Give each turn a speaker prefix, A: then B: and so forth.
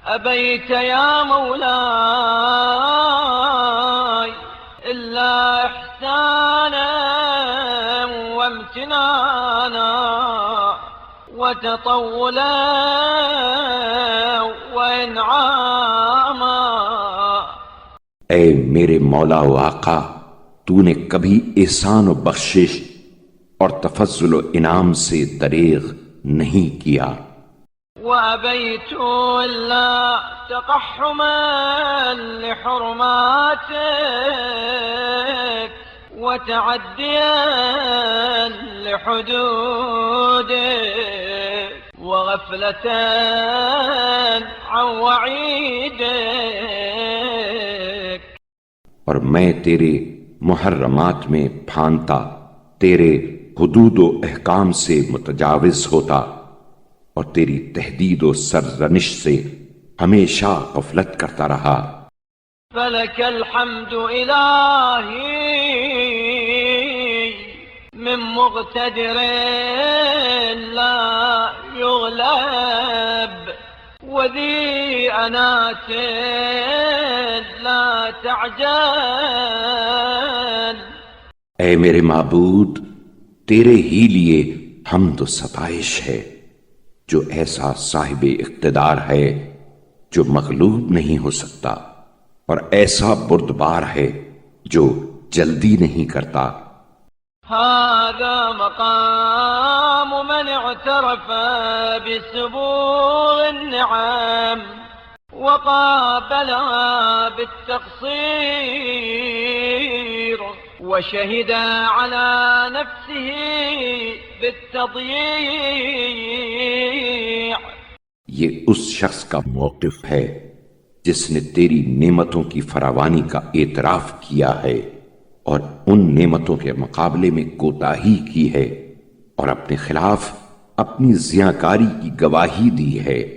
A: أبيت يا مولاي إلا إحسانا وامتنانا وتطولا وإنعاما۔
B: اے میرے مولا و آقا، تو نے کبھی احسان و بخشش اور تفضل و انعام سے دریغ نہیں کیا۔
A: وأبيت إلا تقحما لحرماتك وتعديا لحدودك وغفلة عن وعيدك۔
B: اور میں تیرے محرمات میں پھانتا، تیرے حدود و احکام سے متجاوز ہوتا، اور تیری تہدید و سرزنش سے ہمیشہ غفلت کرتا رہا۔
A: فلك الحمد إلهي من مقتدر لا يغلب وذي أنات لا تعجل۔
B: اے میرے معبود، تیرے ہی لیے حمد و ستائش ہے، جو ایسا صاحب اقتدار ہے جو مغلوب نہیں ہو سکتا، اور ایسا بردبار ہے جو جلدی نہیں کرتا۔
A: هذا مقام من اعترف بسبوغ النعم وقابلها بالتقصير وشهد على نفسه بالتضييع۔
B: یہ اس شخص کا موقف ہے جس نے تیری نعمتوں کی فراوانی کا اعتراف کیا ہے اور ان نعمتوں کے مقابلے میں کوتاہی کی ہے، اور اپنے خلاف اپنی زیاں کاری کی گواہی دی ہے۔